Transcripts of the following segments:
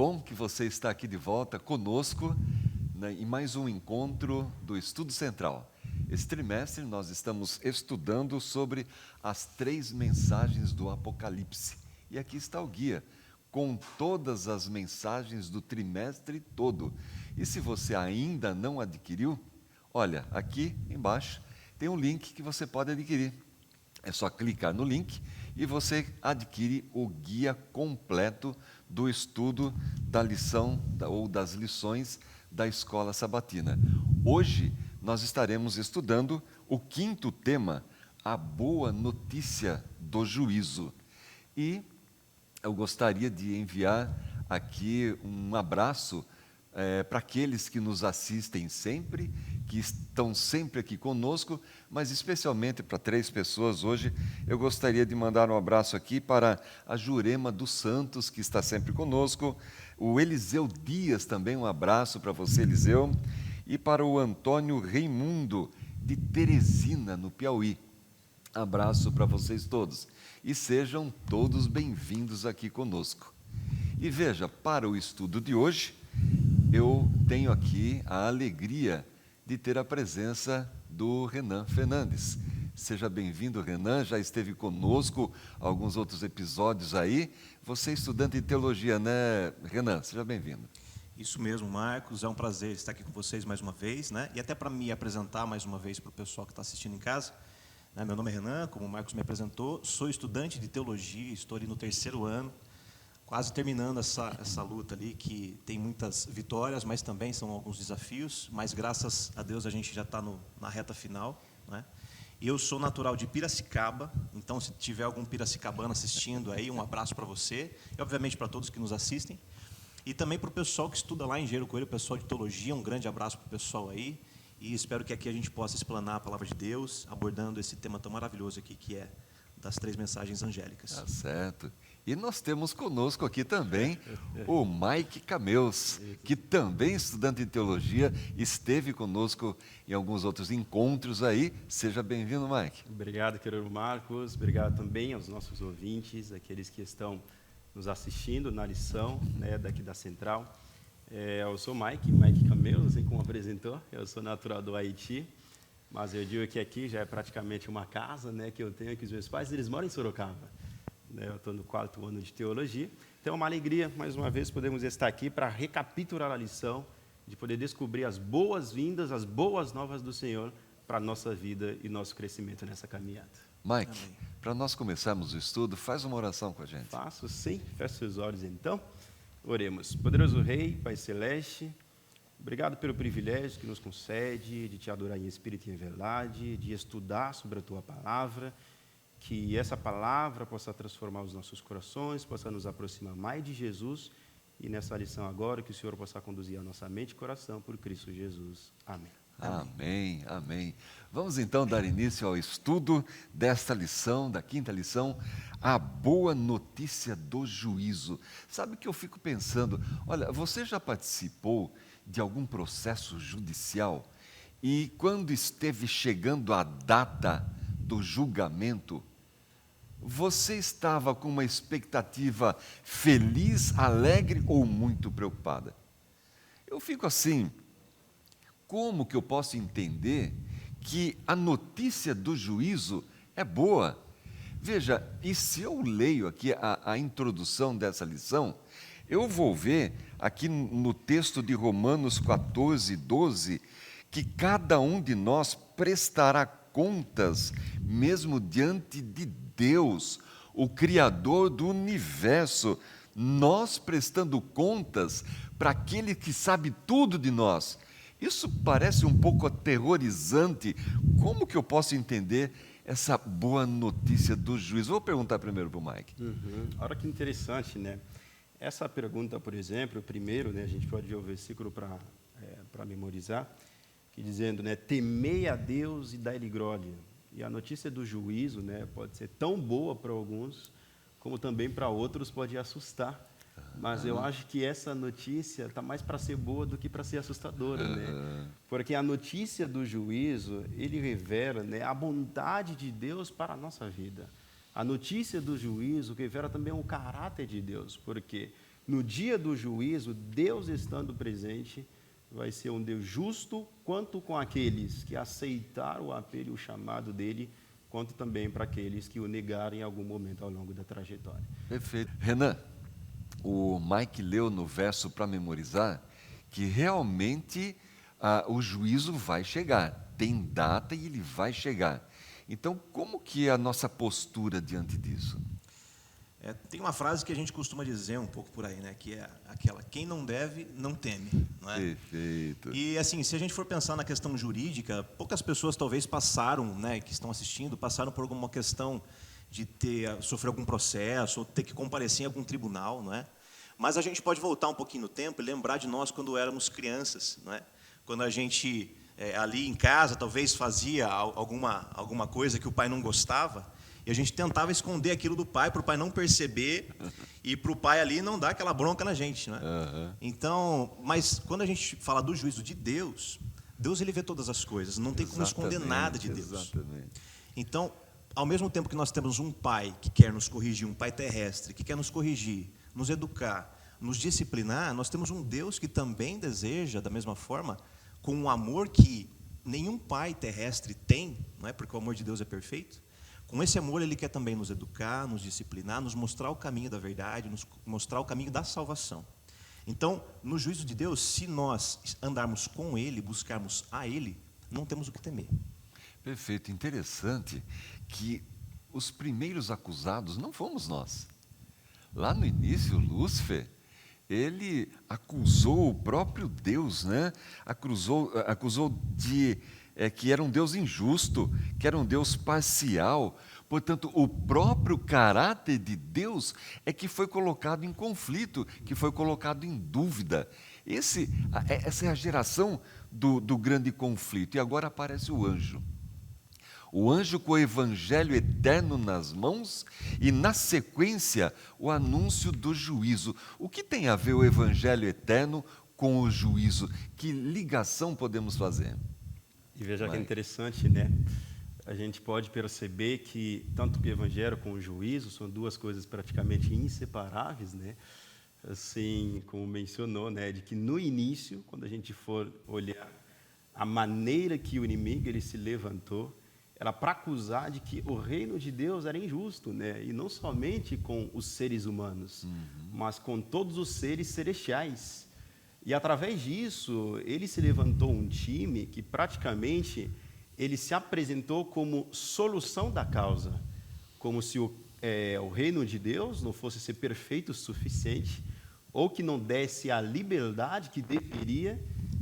bom que você está aqui de volta conosco, né, em mais um encontro do Estudo Central. Esse trimestre nós estamos estudando sobre as 3 mensagens do Apocalipse. E aqui está o guia, com todas as mensagens do trimestre todo. E se você ainda não adquiriu, olha, aqui embaixo tem um link que você pode adquirir. É só clicar no link e você adquire o guia completo do estudo da lição ou das lições da Escola Sabatina. Hoje nós estaremos estudando o 5º tema, a boa notícia do juízo. E eu gostaria de enviar aqui um abraço para aqueles que nos assistem sempre, que estão sempre aqui conosco, mas especialmente para 3 pessoas hoje. Eu gostaria de mandar um abraço aqui para a Jurema dos Santos, que está sempre conosco, o Eliseu Dias também, um abraço para você, Eliseu, e para o Antônio Reimundo, de Teresina, no Piauí. Abraço para vocês todos e sejam todos bem-vindos aqui conosco. E veja, para o estudo de hoje, eu tenho aqui a alegria de ter a presença do Renan Fernandes. Seja bem-vindo, Renan, já esteve conosco alguns outros episódios aí. Você é estudante de teologia, né, Renan? Seja bem-vindo. Isso mesmo, Marcos, é um prazer estar aqui com vocês mais uma vez, né? E até para me apresentar mais uma vez para o pessoal que está assistindo em casa. Meu nome é Renan, como o Marcos me apresentou, sou estudante de teologia, estou ali no 3º ano, quase terminando essa luta ali, que tem muitas vitórias, mas também são alguns desafios, mas graças a Deus a gente já está na reta final, né? Eu sou natural de Piracicaba, então se tiver algum piracicabano assistindo aí, um abraço para você, e obviamente para todos que nos assistem, e também para o pessoal que estuda lá em Engenheiro Coelho, o pessoal de teologia, um grande abraço para o pessoal aí, e espero que aqui a gente possa explanar a palavra de Deus, abordando esse tema tão maravilhoso aqui, que é das 3 mensagens angélicas. Tá certo. E nós temos conosco aqui também o Mike Cameus, que também é estudante de teologia, esteve conosco em alguns outros encontros aí. Seja bem-vindo, Mike. Obrigado, querido Marcos. Obrigado também aos nossos ouvintes, aqueles que estão nos assistindo na lição, né, daqui da Central. Eu sou Mike Cameus, assim como apresentou. Eu sou natural do Haiti, mas eu digo que aqui já é praticamente uma casa, né, que eu tenho aqui. Os meus pais, eles moram em Sorocaba. Eu estou no 4º ano de teologia. Então é uma alegria, mais uma vez, podermos estar aqui para recapitular a lição, de poder descobrir as boas-vindas, as boas novas do Senhor para a nossa vida e nosso crescimento nessa caminhada. Mike, para nós começarmos o estudo, faz uma oração com a gente. Faço sim, feche seus olhos então. Oremos. Poderoso Rei, Pai Celeste, obrigado pelo privilégio que nos concede de te adorar em espírito e em verdade, de estudar sobre a tua palavra, que essa palavra possa transformar os nossos corações, possa nos aproximar mais de Jesus, e nessa lição agora, que o Senhor possa conduzir a nossa mente e coração por Cristo Jesus. Amém. Amém, amém. Vamos então dar início ao estudo desta lição, da 5ª lição, a boa notícia do juízo. Sabe que eu fico pensando, olha, você já participou de algum processo judicial e quando esteve chegando a data do julgamento, você estava com uma expectativa feliz, alegre ou muito preocupada? Eu fico assim, como que eu posso entender que a notícia do juízo é boa? Veja, e se eu leio aqui a introdução dessa lição, eu vou ver aqui no texto de Romanos 14, 12, que cada um de nós prestará contas, mesmo diante de Deus, o Criador do universo, nós prestando contas para aquele que sabe tudo de nós. Isso parece um pouco aterrorizante. Como que eu posso entender essa boa notícia do juízo? Vou perguntar primeiro para o Mike. Olha que interessante, né? Essa pergunta, por exemplo, primeiro, né, a gente pode ver o versículo para memorizar, que dizendo, né, temei a Deus e dai-lhe glória. E a notícia do juízo, né, pode ser tão boa para alguns, como também para outros pode assustar. Mas eu acho que essa notícia está mais para ser boa do que para ser assustadora, né? Porque a notícia do juízo, ele revela, né, a bondade de Deus para a nossa vida. A notícia do juízo revela também o caráter de Deus. Por quê? no dia do juízo, Deus estando presente, vai ser um Deus justo, quanto com aqueles que aceitaram o apelo e o chamado dele, quanto também para aqueles que o negaram em algum momento ao longo da trajetória. Perfeito. Renan, o Mike leu no verso para memorizar que realmente o juízo vai chegar. Tem data e ele vai chegar. Então, como que é a nossa postura diante disso? Tem uma frase que a gente costuma dizer um pouco por aí, né? Que é aquela: quem não deve, não teme. Não é? Perfeito. E assim, se a gente for pensar na questão jurídica, poucas pessoas talvez passaram, né, que estão assistindo, passaram por alguma questão de sofrer algum processo ou ter que comparecer em algum tribunal, não é? Mas a gente pode voltar um pouquinho no tempo e lembrar de nós quando éramos crianças, não é? Quando a gente ali em casa talvez fazia alguma coisa que o pai não gostava. E a gente tentava esconder aquilo do pai, para o pai não perceber e para o pai ali não dar aquela bronca na gente, né? Então, mas quando a gente fala do juízo de Deus, Deus ele vê todas as coisas, não tem como esconder nada de Deus. Exatamente. Então, ao mesmo tempo que nós temos um pai que quer nos corrigir, um pai terrestre, que quer nos corrigir, nos educar, nos disciplinar, nós temos um Deus que também deseja, da mesma forma, com um amor que nenhum pai terrestre tem, não é? Porque o amor de Deus é perfeito. Com esse amor, Ele quer também nos educar, nos disciplinar, nos mostrar o caminho da verdade, nos mostrar o caminho da salvação. Então, no juízo de Deus, se nós andarmos com Ele, buscarmos a Ele, não temos o que temer. Perfeito. Interessante que os primeiros acusados não fomos nós. Lá no início, Lúcifer, ele acusou o próprio Deus, né? Acusou de que era um Deus injusto, que era um Deus parcial. Portanto, o próprio caráter de Deus é que foi colocado em conflito, que foi colocado em dúvida. Essa é a geração do grande conflito. E agora aparece o anjo. O anjo com o evangelho eterno nas mãos e, na sequência, o anúncio do juízo. O que tem a ver o evangelho eterno com o juízo? Que ligação podemos fazer? E veja que é interessante, né? A gente pode perceber que tanto o evangelho como o juízo são duas coisas praticamente inseparáveis, né? Assim, como mencionou, né? De que no início, quando a gente for olhar a maneira que o inimigo ele se levantou, era para acusar de que o reino de Deus era injusto, né? E não somente com os seres humanos, mas com todos os seres celestiais. E através disso, ele se levantou um time que praticamente ele se apresentou como solução da causa, como se o reino de Deus não fosse ser perfeito o suficiente, ou que não desse a liberdade que deveria,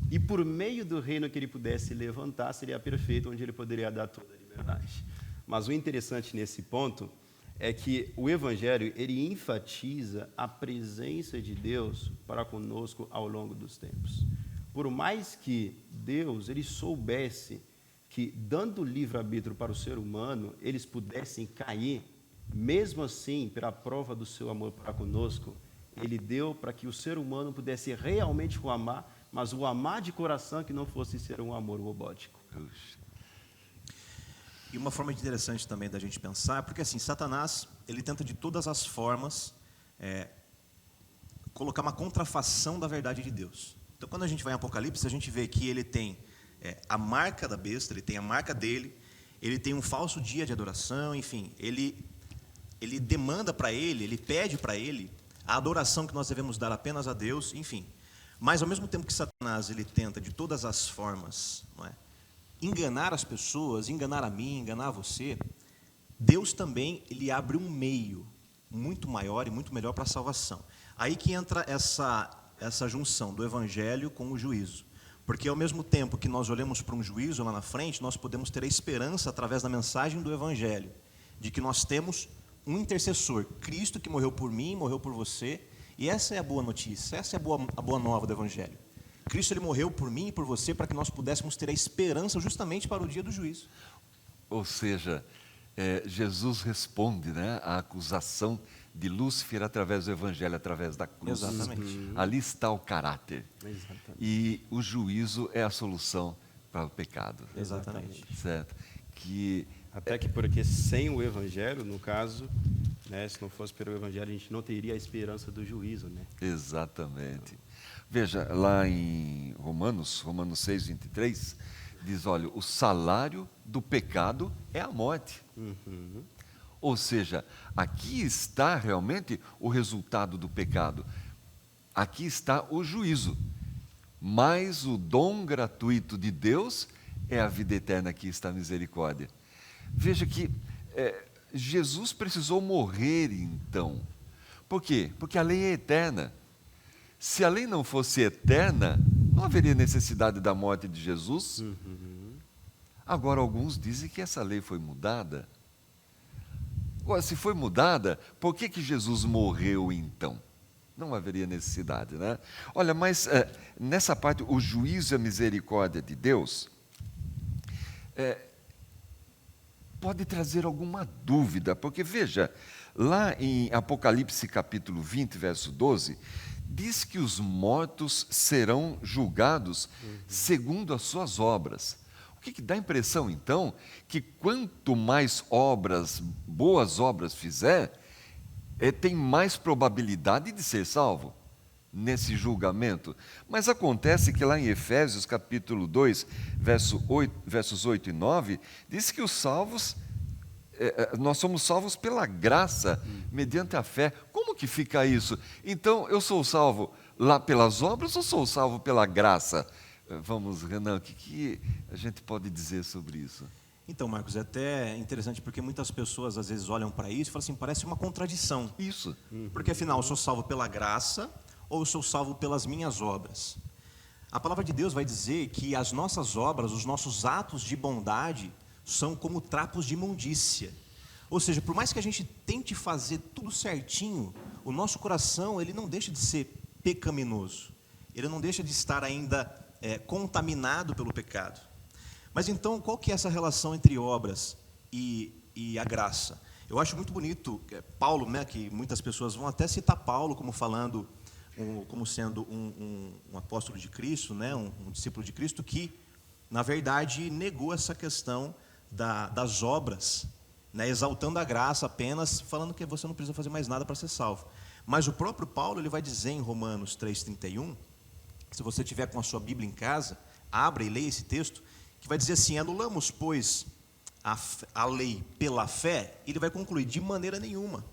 e por meio do reino que ele pudesse levantar, seria perfeito, onde ele poderia dar toda a liberdade. Mas o interessante nesse ponto é que o Evangelho, ele enfatiza a presença de Deus para conosco ao longo dos tempos. Por mais que Deus, ele soubesse que, dando livre-arbítrio para o ser humano, eles pudessem cair, mesmo assim, pela prova do seu amor para conosco, ele deu para que o ser humano pudesse realmente o amar, mas o amar de coração que não fosse ser um amor robótico. E uma forma interessante também da gente pensar, porque assim, Satanás, ele tenta de todas as formas colocar uma contrafação da verdade de Deus. Então, quando a gente vai em Apocalipse, a gente vê que ele tem a marca da besta, ele tem a marca dele, ele tem um falso dia de adoração, enfim, ele demanda para ele pede para ele a adoração que nós devemos dar apenas a Deus, enfim. Mas, ao mesmo tempo que Satanás, ele tenta de todas as formas, não é? Enganar as pessoas, enganar a mim, enganar você, Deus também ele abre um meio muito maior e muito melhor para a salvação. Aí que entra essa junção do evangelho com o juízo. Porque ao mesmo tempo que nós olhamos para um juízo lá na frente, nós podemos ter a esperança através da mensagem do evangelho, de que nós temos um intercessor, Cristo, que morreu por mim, morreu por você, e essa é a boa notícia, essa é a boa nova do evangelho. Cristo ele morreu por mim e por você para que nós pudéssemos ter a esperança justamente para o dia do juízo. Ou seja, Jesus responde, né, à acusação de Lúcifer através do Evangelho, através da cruz. Exatamente. Ali está o caráter. Exatamente. E o juízo é a solução para o pecado. Exatamente. Certo? Até que porque sem o Evangelho, no caso, né? Se não fosse pelo Evangelho, a gente não teria a esperança do juízo, né? Exatamente. Veja, lá em Romanos 6, 23, diz, olha, o salário do pecado é a morte. Uhum. Ou seja, aqui está realmente o resultado do pecado. Aqui está o juízo. Mas o dom gratuito de Deus é a vida eterna, aqui está a misericórdia. Veja que Jesus precisou morrer então. Por quê? Porque a lei é eterna. Se a lei não fosse eterna, não haveria necessidade da morte de Jesus. Uhum. Agora, alguns dizem que essa lei foi mudada. Agora, se foi mudada, por que Jesus morreu então? Não haveria necessidade, né? Olha, mas nessa parte, o juízo e a misericórdia de Deus pode trazer alguma dúvida, porque veja, lá em Apocalipse capítulo 20, verso 12, diz que os mortos serão julgados segundo as suas obras. O que dá a impressão, então, que quanto mais boas obras fizer, tem mais probabilidade de ser salvo nesse julgamento. Mas acontece que lá em Efésios capítulo 2, versos 8 e 9, diz que os salvos, nós somos salvos pela graça, mediante a fé. Como que fica isso? Então, eu sou salvo lá pelas obras ou sou salvo pela graça? Vamos, Renan, o que a gente pode dizer sobre isso? Então, Marcos, é até interessante porque muitas pessoas às vezes olham para isso e falam assim, parece uma contradição. Isso. Porque afinal, eu sou salvo pela graça ou eu sou salvo pelas minhas obras? A palavra de Deus vai dizer que as nossas obras, os nossos atos de bondade são como trapos de imundícia. Ou seja, por mais que a gente tente fazer tudo certinho, o nosso coração ele não deixa de ser pecaminoso. Ele não deixa de estar ainda contaminado pelo pecado. Mas então, qual que é essa relação entre obras e a graça? Eu acho muito bonito, Paulo, né, que muitas pessoas vão até citar Paulo como falando, como sendo um apóstolo de Cristo, né, um discípulo de Cristo, que, na verdade, negou essa questão das obras, né, exaltando a graça apenas, falando que você não precisa fazer mais nada para ser salvo. Mas o próprio Paulo ele vai dizer em Romanos 3,31, se você tiver com a sua Bíblia em casa, abra e leia esse texto, que vai dizer assim, anulamos, pois, a lei pela fé, ele vai concluir, de maneira nenhuma.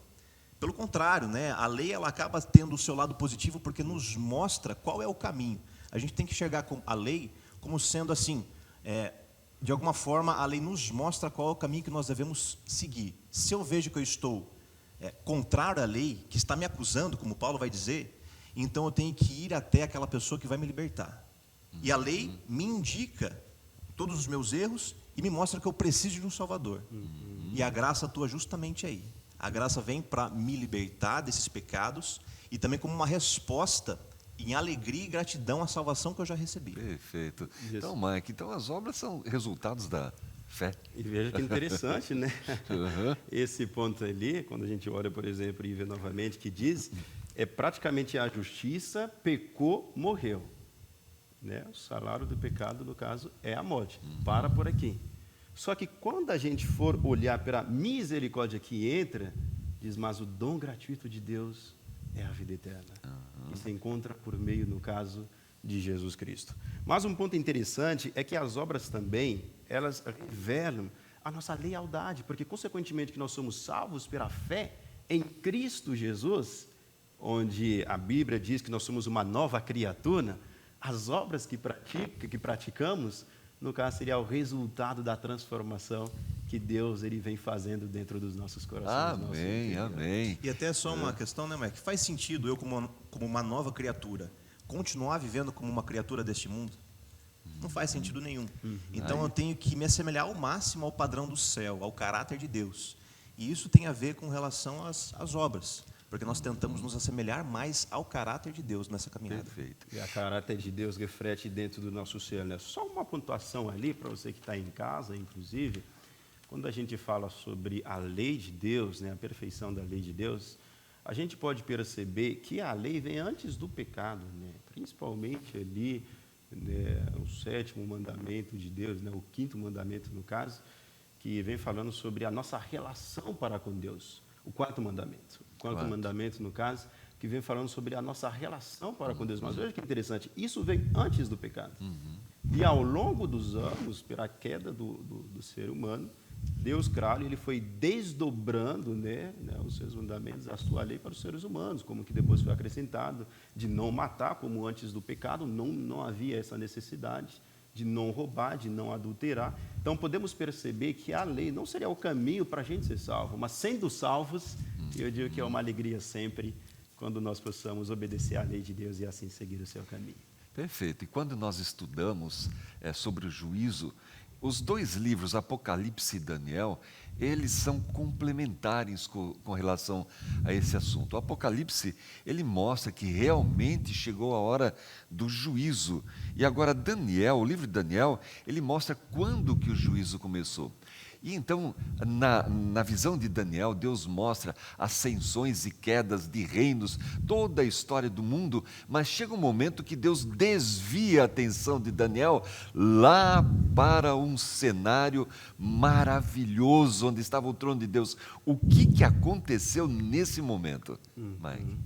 Pelo contrário, né, a lei ela acaba tendo o seu lado positivo porque nos mostra qual é o caminho. A gente tem que enxergar a lei como sendo assim, de alguma forma a lei nos mostra qual é o caminho que nós devemos seguir. Se eu vejo que eu estou contrário à lei, que está me acusando, como Paulo vai dizer, então eu tenho que ir até aquela pessoa que vai me libertar. E a lei me indica todos os meus erros e me mostra que eu preciso de um Salvador. E a graça atua justamente aí. A graça vem para me libertar desses pecados e também como uma resposta em alegria e gratidão à salvação que eu já recebi. Perfeito. Isso. Então, Mike, as obras são resultados da fé. E veja que interessante, né? Uhum. Esse ponto ali, quando a gente olha, por exemplo, e vê novamente, que diz, praticamente a justiça, pecou, morreu. Né? O salário do pecado, no caso, é a morte. Para por aqui. Só que quando a gente for olhar para a misericórdia que entra, diz, mas o dom gratuito de Deus é a vida eterna. Que se encontra por meio, no caso, de Jesus Cristo. Mas um ponto interessante é que as obras também, elas revelam a nossa lealdade, porque, consequentemente, que nós somos salvos pela fé em Cristo Jesus, onde a Bíblia diz que nós somos uma nova criatura, as obras que praticamos, no caso, seria o resultado da transformação que Deus ele vem fazendo dentro dos nossos corações. Amém, amém. E até só uma questão, né, Mike? Faz sentido eu, como uma nova criatura, continuar vivendo como uma criatura deste mundo? Não faz sentido nenhum. Então eu tenho que me assemelhar ao máximo ao padrão do céu, ao caráter de Deus. E isso tem a ver com relação às obras, porque nós tentamos nos assemelhar mais ao caráter de Deus nessa caminhada. Perfeito. E a caráter de Deus reflete dentro do nosso ser, né? Só uma pontuação ali, para você que está em casa, inclusive, quando a gente fala sobre a lei de Deus, né, a perfeição da lei de Deus, a gente pode perceber que a lei vem antes do pecado, né? Principalmente ali, né, o 7º mandamento de Deus, né, o 5º mandamento no caso, que vem falando sobre a nossa relação para com Deus. o quarto mandamento. O quarto mandamento, no caso, que vem falando sobre a nossa relação para com Deus. Mas veja que interessante, isso vem antes do pecado. E ao longo dos anos, pela queda do ser humano, Deus, claro, ele foi desdobrando os seus mandamentos, a sua lei para os seres humanos, como que depois foi acrescentado de não matar, como antes do pecado, não havia essa necessidade de não roubar, de não adulterar. Então, podemos perceber que a lei não seria o caminho para a gente ser salvo, mas sendo salvos, eu digo que é uma alegria sempre quando nós possamos obedecer à lei de Deus e assim seguir o seu caminho. Perfeito. E quando nós estudamos sobre o juízo, os dois livros, Apocalipse e Daniel, eles são complementares com relação a esse assunto. O Apocalipse, ele mostra que realmente chegou a hora do juízo. E agora Daniel, o livro de Daniel, ele mostra quando que o juízo começou. E então, na visão de Daniel, Deus mostra ascensões e quedas de reinos, toda a história do mundo, mas chega um momento que Deus desvia a atenção de Daniel lá para um cenário maravilhoso, onde estava o trono de Deus. O que aconteceu nesse momento, Mike?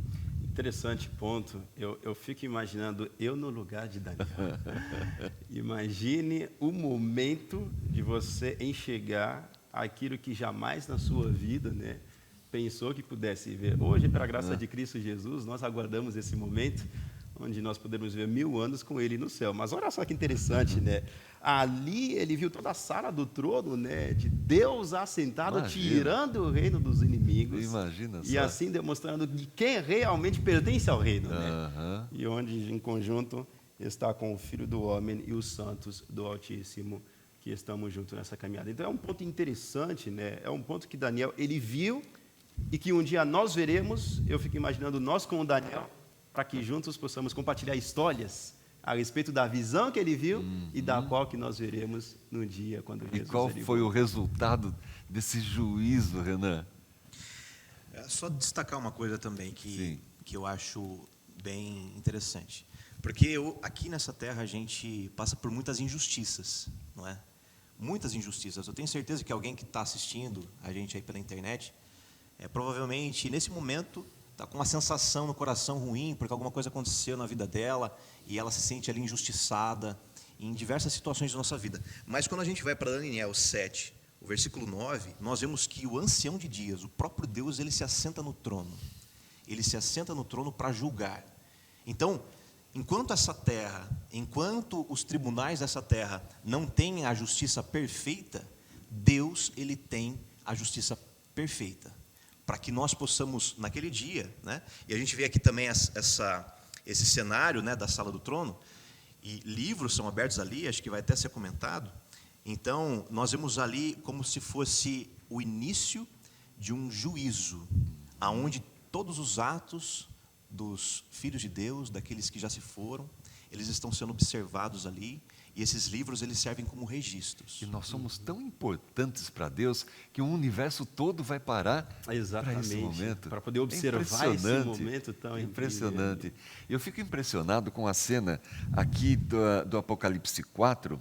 Interessante ponto. Eu fico imaginando eu no lugar de Daniel. Imagine o momento de você enxergar aquilo que jamais na sua vida, pensou que pudesse ver. Hoje, pela graça de Cristo Jesus, nós aguardamos esse momento onde nós podemos ver 1000 anos com Ele no céu. Mas olha só que interessante, Ali ele viu toda a sala do trono, de Deus assentado, tirando o reino dos inimigos. Imagina só. E assim demonstrando de quem realmente pertence ao reino, E onde, em conjunto, está com o Filho do Homem e os santos do Altíssimo, que estamos juntos nessa caminhada. Então, é um ponto interessante, É um ponto que Daniel, ele viu e que um dia nós veremos. Eu fico imaginando nós com o Daniel, para que juntos possamos compartilhar histórias a respeito da visão que ele viu e da qual que nós veremos no dia quando Jesus... E qual foi o resultado desse juízo, Renan? Só destacar uma coisa também que eu acho bem interessante. Porque aqui nessa terra a gente passa por muitas injustiças, não é? Muitas injustiças. Eu tenho certeza que alguém que está assistindo a gente aí pela internet, provavelmente nesse momento está com uma sensação no coração ruim, porque alguma coisa aconteceu na vida dela e ela se sente ali injustiçada em diversas situações da nossa vida. Mas quando a gente vai para Daniel 7, o versículo 9, nós vemos que o ancião de dias, o próprio Deus, ele se assenta no trono. Ele se assenta no trono para julgar. Então, enquanto essa terra, enquanto os tribunais dessa terra não têm a justiça perfeita, Deus, ele tem a justiça perfeita. Para que nós possamos, naquele dia, e a gente vê aqui também esse cenário, da sala do trono, e livros são abertos ali, acho que vai até ser comentado. Então, nós vemos ali como se fosse o início de um juízo, aonde todos os atos dos filhos de Deus, daqueles que já se foram, eles estão sendo observados ali, e esses livros eles servem como registros. E nós somos tão importantes para Deus que o universo todo vai parar para esse momento. Para poder observar esse momento tão impressionante. Incrível. Eu fico impressionado com a cena aqui do Apocalipse 4,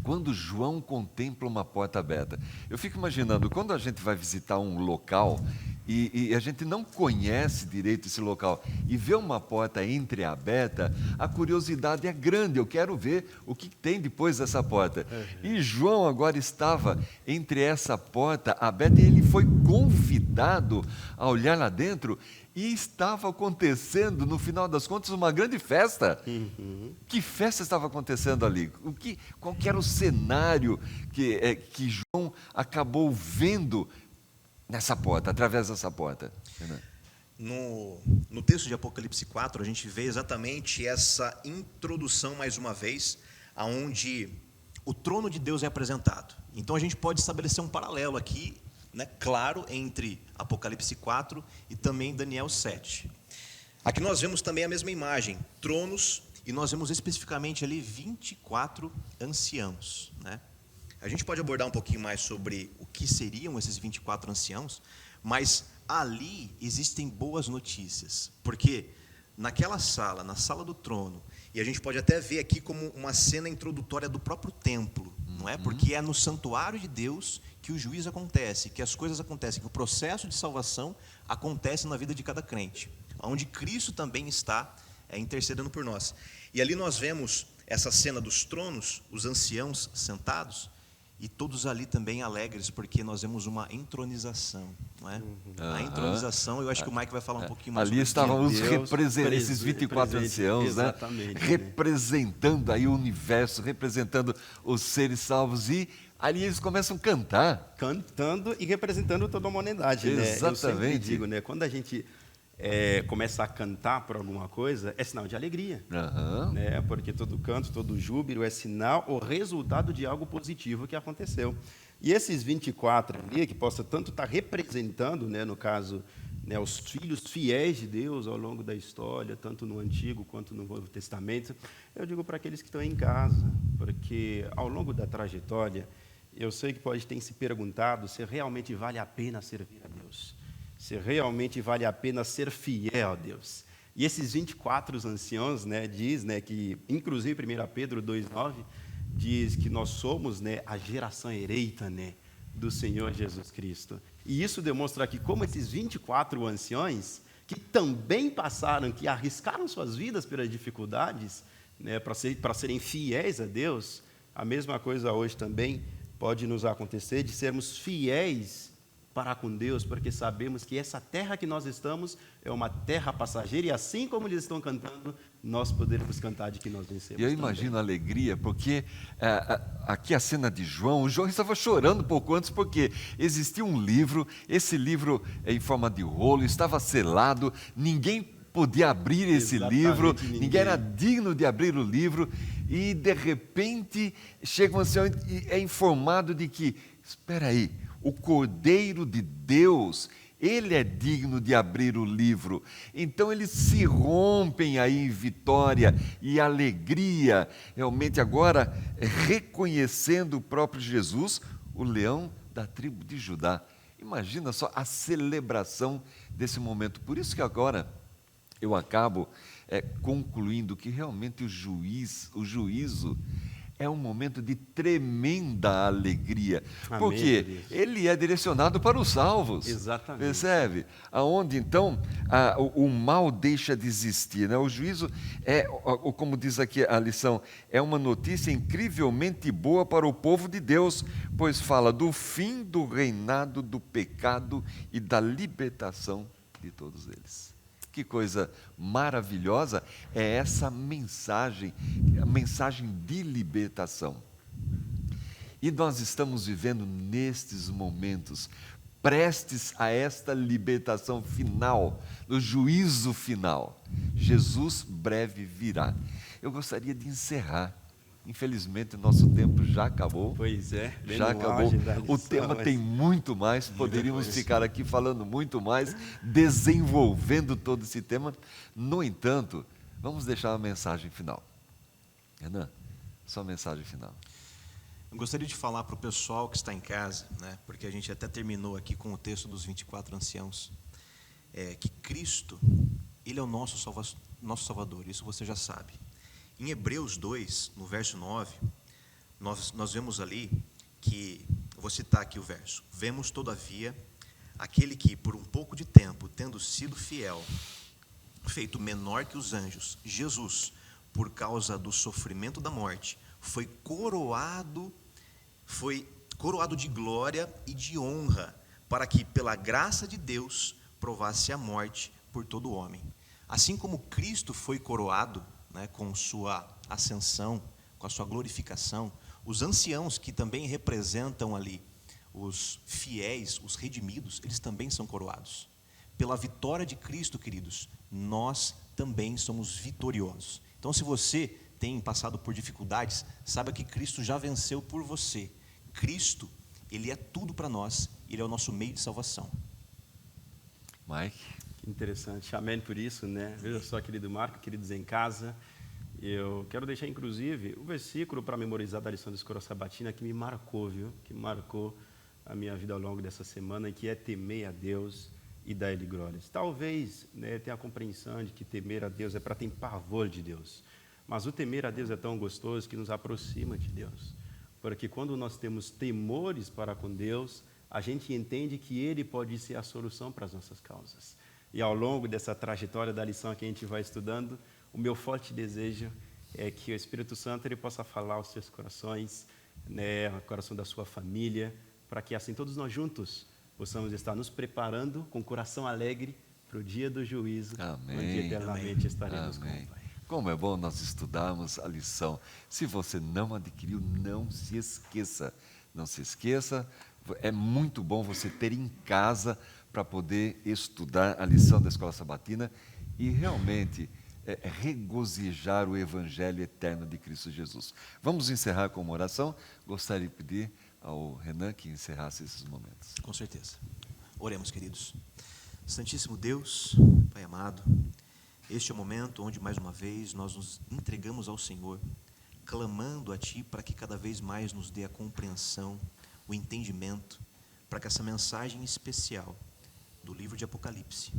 quando João contempla uma porta aberta. Eu fico imaginando, quando a gente vai visitar um local e a gente não conhece direito esse local e vê uma porta entreaberta, a curiosidade é grande, eu quero ver o que tem depois dessa porta. E João agora estava entre essa porta aberta e ele foi convidado a olhar lá dentro e estava acontecendo, no final das contas, uma grande festa. Que festa estava acontecendo ali? Qual que era o cenário que João acabou vendo nessa porta, através dessa porta? No texto de Apocalipse 4, a gente vê exatamente essa introdução, mais uma vez, aonde o trono de Deus é apresentado. Então, a gente pode estabelecer um paralelo aqui, claro, entre Apocalipse 4 e também Daniel 7. Aqui nós vemos também a mesma imagem, tronos, e nós vemos especificamente ali 24 anciãos, A gente pode abordar um pouquinho mais sobre o que seriam esses 24 anciãos, mas ali existem boas notícias, porque naquela sala, na sala do trono, e a gente pode até ver aqui como uma cena introdutória do próprio templo, não é? Porque é no santuário de Deus que o juízo acontece, que as coisas acontecem, que o processo de salvação acontece na vida de cada crente, onde Cristo também está intercedendo por nós. E ali nós vemos essa cena dos tronos, os anciãos sentados, e todos ali também alegres, porque nós vemos uma entronização, não é? A entronização, eu acho que o Mike vai falar um pouquinho mais Ali estavam esses 24 presente, anciãos, né? exatamente, né? Representando aí o universo, representando os seres salvos, e ali eles começam a cantar. Cantando e representando toda a humanidade, né? Eu sempre Exatamente. digo, né? Quando a gente começa a cantar por alguma coisa, é sinal de alegria. Aham. Né? Porque todo canto, todo júbilo é sinal ou resultado de algo positivo que aconteceu. E esses 24 ali, que possa tanto estar representando, né, no caso, né, os filhos fiéis de Deus ao longo da história, tanto no Antigo quanto no Novo Testamento, eu digo para aqueles que estão em casa, porque ao longo da trajetória, eu sei que pode ter se perguntado se realmente vale a pena servir a Deus, se realmente vale a pena ser fiel a Deus. E esses 24 anciãos, né, diz, né, que, inclusive 1 Pedro 2,9, diz que nós somos, né, a geração eleita, né, do Senhor Jesus Cristo. E isso demonstra que como esses 24 anciões, que também passaram, que arriscaram suas vidas pelas dificuldades, né, para serem fiéis a Deus, a mesma coisa hoje também pode nos acontecer, de sermos fiéis para com Deus, porque sabemos que essa terra que nós estamos é uma terra passageira, e assim como eles estão cantando, nós poderemos cantar de que nós vencemos. E eu imagino a alegria, porque aqui a cena de João, o João estava chorando um pouco antes, porque existia um livro, esse livro em forma de rolo, estava selado, ninguém podia abrir esse livro, ninguém era digno de abrir o livro, e de repente chega um ancião e é informado de que, espera aí, o Cordeiro de Deus, ele é digno de abrir o livro. Então eles se rompem aí em vitória e alegria, realmente agora reconhecendo o próprio Jesus, o leão da tribo de Judá. Imagina só a celebração desse momento. Por isso que agora eu acabo concluindo que realmente o juízo é um momento de tremenda alegria, Amém, porque Deus. ele é direcionado para os salvos. Exatamente. Percebe? Aonde então o mal deixa de existir, né? O juízo como diz aqui a lição, é uma notícia incrivelmente boa para o povo de Deus, pois fala do fim do reinado do pecado e da libertação de todos eles. Que coisa maravilhosa é essa mensagem, a mensagem de libertação. E nós estamos vivendo nestes momentos, prestes a esta libertação final, no juízo final. Jesus breve virá. Eu gostaria de encerrar. Infelizmente, o nosso tempo já acabou. Pois é, bem Já no acabou. auge da O lição, tema mas tem muito mais, poderíamos ficar aqui falando muito mais, desenvolvendo todo esse tema. No entanto, vamos deixar uma mensagem final. Renan, sua mensagem final. Eu gostaria de falar para o pessoal que está em casa, né, porque a gente até terminou aqui com o texto dos 24 anciãos, que Cristo, Ele é o nosso Salvador, isso você já sabe. Em Hebreus 2, no verso 9, nós vemos ali que, vou citar aqui o verso, vemos todavia aquele que por um pouco de tempo, tendo sido fiel, feito menor que os anjos, Jesus, por causa do sofrimento da morte, foi coroado de glória e de honra, para que pela graça de Deus provasse a morte por todo homem. Assim como Cristo foi coroado, né, com sua ascensão, com a sua glorificação, os anciãos que também representam ali os fiéis, os redimidos, eles também são coroados. Pela vitória de Cristo, queridos, nós também somos vitoriosos. Então, se você tem passado por dificuldades, saiba que Cristo já venceu por você. Cristo, Ele é tudo para nós, Ele é o nosso meio de salvação. Mike? Interessante, amém por isso, né? Veja só, querido Marco, queridos em casa, eu quero deixar, inclusive, o versículo para memorizar da lição da Escola Sabatina que me marcou, viu? Que marcou a minha vida ao longo dessa semana, que é temer a Deus e dar Ele glórias. Talvez, né, tenha a compreensão de que temer a Deus é para ter pavor de Deus, mas o temer a Deus é tão gostoso que nos aproxima de Deus, porque quando nós temos temores para com Deus, a gente entende que Ele pode ser a solução para as nossas causas. E ao longo dessa trajetória da lição que a gente vai estudando, o meu forte desejo é que o Espírito Santo ele possa falar aos seus corações, né, ao coração da sua família, para que assim todos nós juntos possamos estar nos preparando com o coração alegre para o dia do juízo, Amém. onde eternamente estaremos com Amém. o Pai. Como é bom nós estudarmos a lição. Se você não adquiriu, não se esqueça. Não se esqueça, é muito bom você ter em casa para poder estudar a lição da Escola Sabatina e realmente regozijar o Evangelho eterno de Cristo Jesus. Vamos encerrar com uma oração. Gostaria de pedir ao Renan que encerrasse esses momentos. Com certeza. Oremos, queridos. Santíssimo Deus, Pai amado, este é o momento onde, mais uma vez, nós nos entregamos ao Senhor, clamando a Ti para que cada vez mais nos dê a compreensão, o entendimento, para que essa mensagem especial do livro de Apocalipse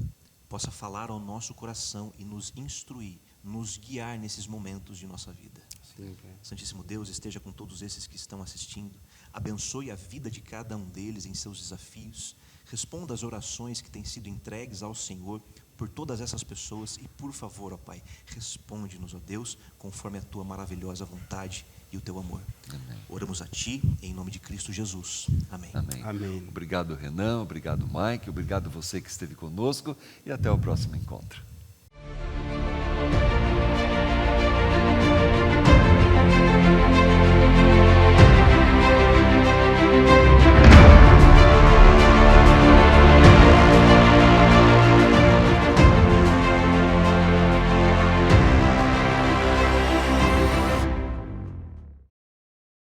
possa falar ao nosso coração e nos instruir, nos guiar nesses momentos de nossa vida. Sim, Pai. Santíssimo Deus, esteja com todos esses que estão assistindo, abençoe a vida de cada um deles em seus desafios, responda às orações que têm sido entregues ao Senhor por todas essas pessoas e, por favor, ó Pai, responde-nos, ó Deus, conforme a Tua maravilhosa vontade e o Teu amor. Amém. Oramos a Ti, em nome de Cristo Jesus. Amém. Amém. Amém. Obrigado, Renan. Obrigado, Mike. Obrigado você que esteve conosco e até o próximo encontro.